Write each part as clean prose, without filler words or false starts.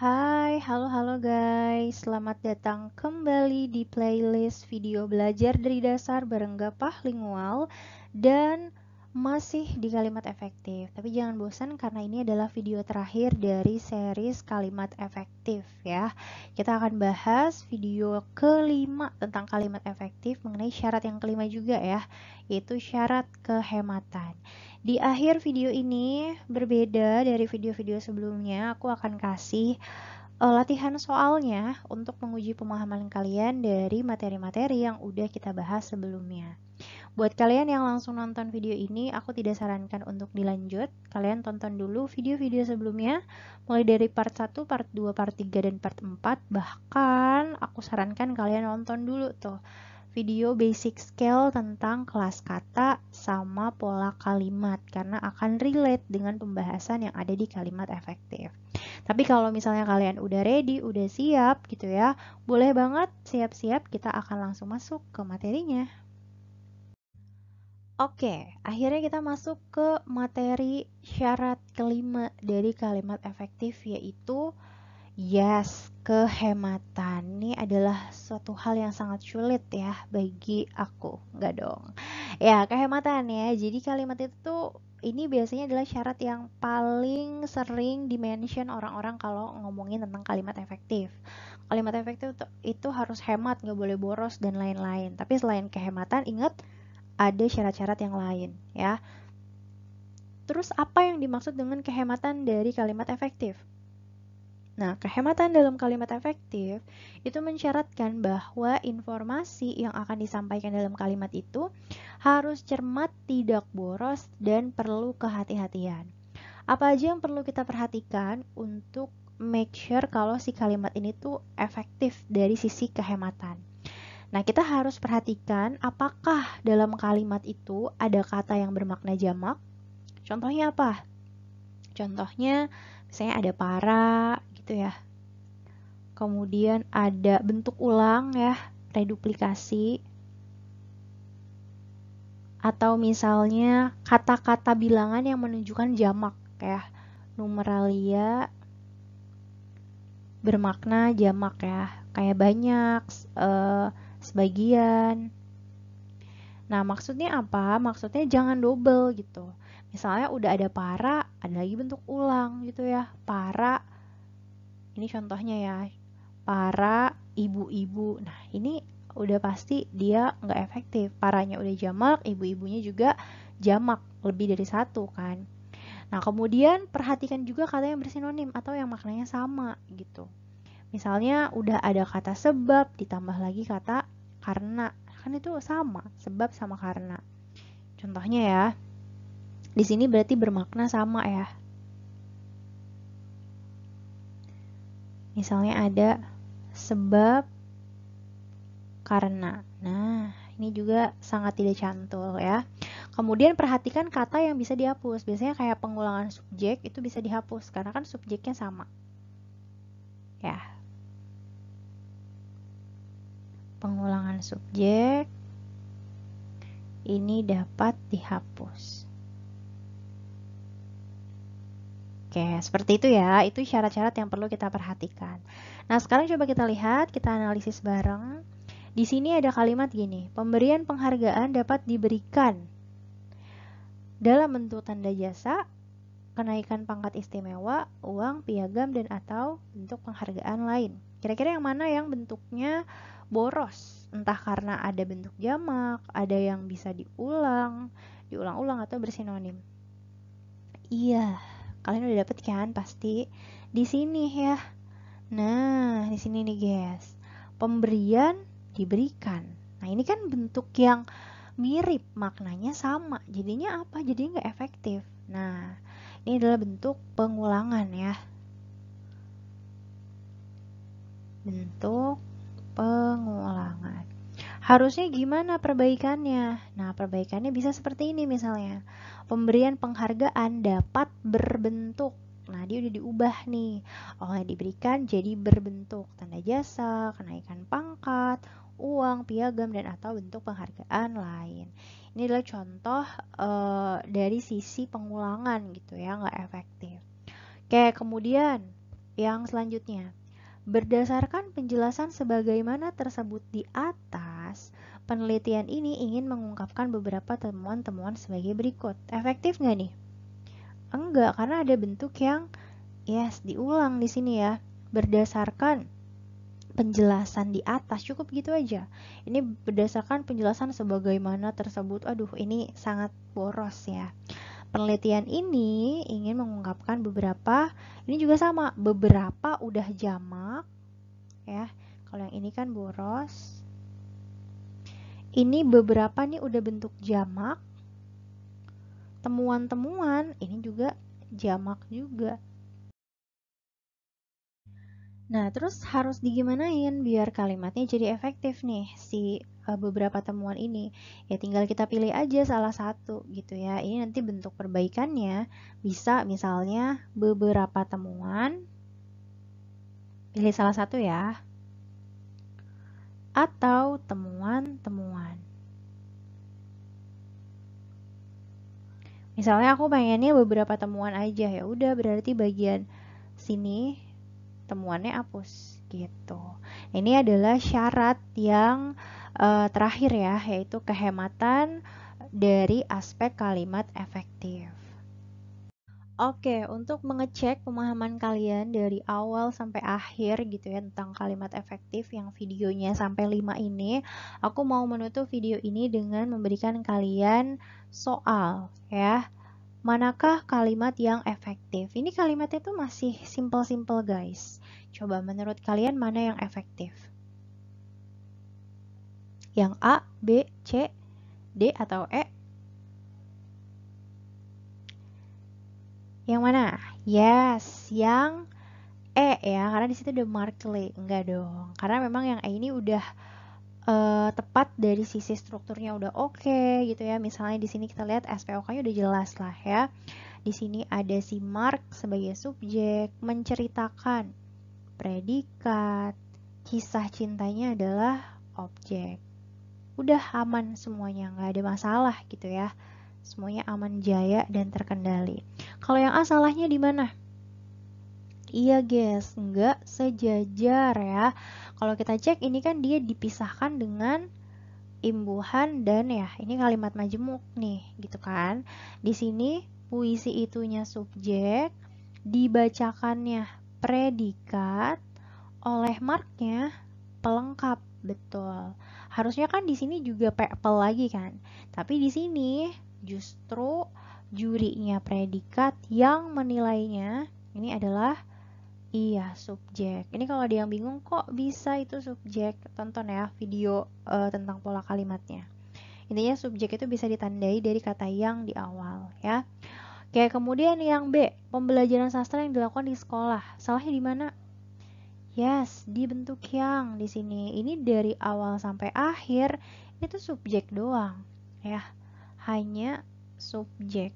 Hai, halo guys. Selamat datang kembali di playlist video belajar dari dasar bareng Gapah Lingual dan masih di kalimat efektif. Tapi jangan bosan karena ini adalah video terakhir dari series kalimat efektif ya. Kita akan bahas video kelima tentang kalimat efektif mengenai syarat yang kelima juga ya, yaitu syarat kehematan. Di akhir video ini, berbeda dari video-video sebelumnya, aku akan kasih latihan soalnya untuk menguji pemahaman kalian dari materi-materi yang udah kita bahas sebelumnya. Buat kalian yang langsung nonton video ini, aku tidak sarankan untuk dilanjut. Kalian tonton dulu video-video sebelumnya, mulai dari part 1, part 2, part 3, dan part 4. Bahkan aku sarankan kalian nonton dulu tuh video basic skill tentang kelas kata sama pola kalimat karena akan relate dengan pembahasan yang ada di kalimat efektif. Tapi kalau misalnya kalian udah ready, udah siap gitu ya, boleh banget siap-siap, kita akan langsung masuk ke materinya. Oke, akhirnya kita masuk ke materi syarat kelima dari kalimat efektif, yaitu yes, kehematan. Ini adalah suatu hal yang sangat sulit ya bagi aku. Enggak dong. Ya, kehematan ya. Jadi kalimat itu tuh ini biasanya adalah syarat yang paling sering dimention orang-orang kalau ngomongin tentang kalimat efektif. Kalimat efektif itu harus hemat, nggak boleh boros dan lain-lain. Tapi selain kehematan, ingat ada syarat-syarat yang lain ya. Terus apa yang dimaksud dengan kehematan dari kalimat efektif? Nah, kehematan dalam kalimat efektif itu mensyaratkan bahwa informasi yang akan disampaikan dalam kalimat itu harus cermat, tidak boros, dan perlu kehati-hatian. Apa aja yang perlu kita perhatikan untuk make sure kalau si kalimat ini tuh efektif dari sisi kehematan? Nah, kita harus perhatikan apakah dalam kalimat itu ada kata yang bermakna jamak. Contohnya apa? Contohnya misalnya ada para gitu ya. Kemudian ada bentuk ulang ya, reduplikasi. Atau misalnya kata-kata bilangan yang menunjukkan jamak kayak numeralia bermakna jamak ya, kayak banyak, sebagian. Nah, maksudnya apa? Maksudnya jangan double gitu. Misalnya udah ada para, ada lagi bentuk ulang gitu ya. Para, ini contohnya ya. Para ibu-ibu. Nah, ini udah pasti dia nggak efektif. Paranya udah jamak, ibu-ibunya juga jamak. Lebih dari satu kan. Nah, kemudian perhatikan juga kata yang bersinonim atau yang maknanya sama gitu. Misalnya udah ada kata sebab, ditambah lagi kata karena. Kan itu sama, sebab sama karena. Contohnya ya, di sini berarti bermakna sama ya. Misalnya ada sebab karena. Nah, ini juga sangat tidak cantul ya. Kemudian perhatikan kata yang bisa dihapus. Biasanya kayak pengulangan subjek itu bisa dihapus karena kan subjeknya sama. Ya. Pengulangan subjek ini dapat dihapus. Oke, seperti itu ya. Itu syarat-syarat yang perlu kita perhatikan. Nah, sekarang coba kita lihat, kita analisis bareng. Di sini ada kalimat gini, pemberian penghargaan dapat diberikan dalam bentuk tanda jasa, kenaikan pangkat istimewa, uang, piagam, dan atau bentuk penghargaan lain. Kira-kira yang mana yang bentuknya boros? Entah karena ada bentuk jamak, ada yang bisa diulang-ulang atau bersinonim. Iya, kalian udah dapet kan pasti di sini ya. Nah, di sini nih guys. Pemberian diberikan. Nah, ini kan bentuk yang mirip, maknanya sama. Jadinya apa? Jadi nggak efektif. Nah, ini adalah bentuk pengulangan ya. Bentuk pengulangan. Harusnya gimana perbaikannya? Nah, perbaikannya bisa seperti ini misalnya. Pemberian penghargaan dapat berbentuk. Nah, dia udah diubah nih. Oleh diberikan jadi berbentuk tanda jasa, kenaikan pangkat, uang, piagam, dan atau bentuk penghargaan lain. Ini adalah contoh dari sisi pengulangan gitu ya, nggak efektif. Oke, kemudian yang selanjutnya. Berdasarkan penjelasan sebagaimana tersebut di atas, penelitian ini ingin mengungkapkan beberapa temuan-temuan sebagai berikut. Efektif nggak nih? Enggak, karena ada bentuk yang diulang di sini ya. Berdasarkan penjelasan di atas, cukup gitu aja. Ini berdasarkan penjelasan sebagaimana tersebut. Aduh, ini sangat boros ya. Penelitian ini ingin mengungkapkan beberapa, ini juga sama, beberapa udah jamak ya. Kalau yang ini kan boros. Ini beberapa nih udah bentuk jamak. Temuan-temuan ini juga jamak juga. Nah, terus harus digimanain biar kalimatnya jadi efektif nih si beberapa temuan ini. Ya tinggal kita pilih aja salah satu gitu ya. Ini nanti bentuk perbaikannya bisa misalnya beberapa temuan. Pilih salah satu ya. Atau temuan-temuan. Misalnya aku pengennya beberapa temuan aja, ya udah berarti bagian sini temuannya hapus gitu. Ini adalah syarat yang terakhir ya, yaitu kehematan dari aspek kalimat efektif. Oke, untuk mengecek pemahaman kalian dari awal sampai akhir gitu ya tentang kalimat efektif yang videonya sampai 5 ini, aku mau menutup video ini dengan memberikan kalian soal ya. Manakah kalimat yang efektif? Ini kalimatnya tuh masih simple-simple guys. Coba menurut kalian mana yang efektif? Yang A, B, C, D, atau E? Yang mana? Yes, yang E ya, karena di situ udah markle. Enggak dong, karena memang yang E ini udah tepat dari sisi strukturnya udah oke gitu ya. Misalnya di sini kita lihat SPOK-nya udah jelas lah ya. Di sini ada si Mark sebagai subjek, menceritakan predikat, kisah cintanya adalah objek. Udah aman semuanya, nggak ada masalah gitu ya. Semuanya aman jaya dan terkendali. Kalau yang A salahnya di mana? Iya guys, nggak sejajar ya. Kalau kita cek ini kan dia dipisahkan dengan imbuhan dan ya ini kalimat majemuk nih gitu kan. Di sini puisi itunya subjek, dibacakannya predikat, oleh marknya pelengkap, betul. Harusnya kan di sini juga pel lagi kan. Tapi di sini justru jurinya predikat yang menilainya ini adalah subjek. Ini kalau ada yang bingung kok bisa itu subjek, tonton ya video tentang pola kalimatnya. Intinya subjek itu bisa ditandai dari kata yang di awal ya. Oke, kemudian yang B, pembelajaran sastra yang dilakukan di sekolah. Salahnya di mana? Yes, di bentuk yang di sini. Ini dari awal sampai akhir itu subjek doang ya. Hanya subjek.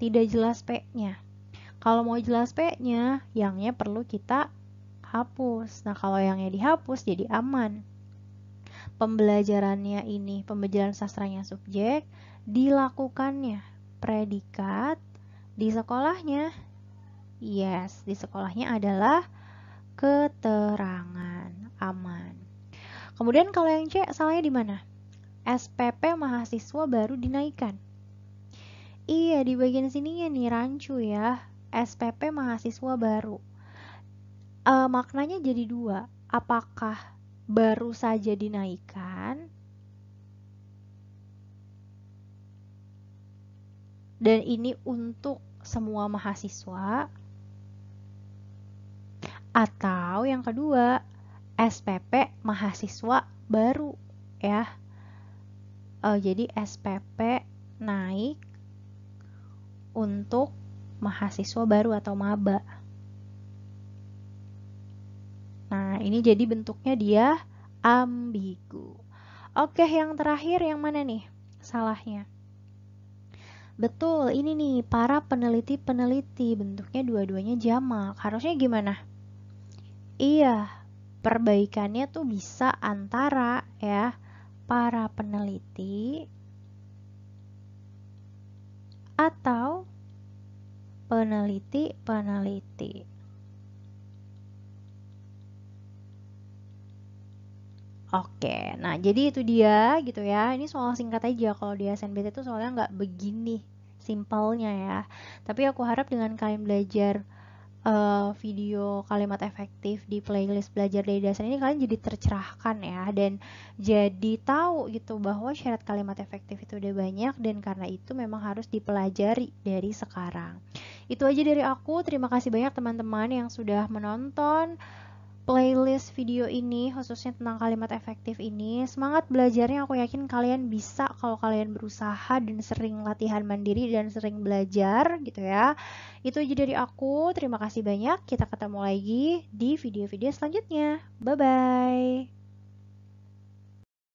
Tidak jelas P-nya. Kalau mau jelas P-nya, yangnya perlu kita hapus. Nah, kalau yangnya dihapus jadi aman. Pembelajarannya ini, pembelajaran sastranya subjek, dilakukannya predikat, di sekolahnya, yes, di sekolahnya adalah keterangan, aman. Kemudian kalau yang C, salahnya di mana? SPP mahasiswa baru dinaikkan. Iya, di bagian sininya nih rancu ya. SPP mahasiswa baru. Maknanya jadi dua. Apakah baru saja dinaikkan dan ini untuk semua mahasiswa, atau yang kedua SPP mahasiswa baru ya. Jadi SPP naik untuk mahasiswa baru atau maba. Nah, ini jadi bentuknya dia ambigu. Oke, yang terakhir yang mana nih salahnya? Betul, ini nih para peneliti-peneliti, bentuknya dua-duanya jamak. Harusnya gimana? Iya, perbaikannya tuh bisa antara ya para peneliti atau peneliti-peneliti. Oke, nah jadi itu dia gitu ya. Ini soal singkat aja, kalau di SNBT itu soalnya nggak begini simpelnya ya. Tapi aku harap dengan kalian belajar video kalimat efektif di playlist belajar dari dasar ini, kalian jadi tercerahkan ya, dan jadi tahu gitu bahwa syarat kalimat efektif itu udah banyak, dan karena itu memang harus dipelajari dari sekarang. Itu aja dari aku. Terima kasih banyak teman-teman yang sudah menonton playlist video ini, khususnya tentang kalimat efektif ini. Semangat belajarnya, aku yakin kalian bisa kalau kalian berusaha dan sering latihan mandiri dan sering belajar gitu ya. Itu aja dari aku. Terima kasih banyak. Kita ketemu lagi di video-video selanjutnya. Bye bye.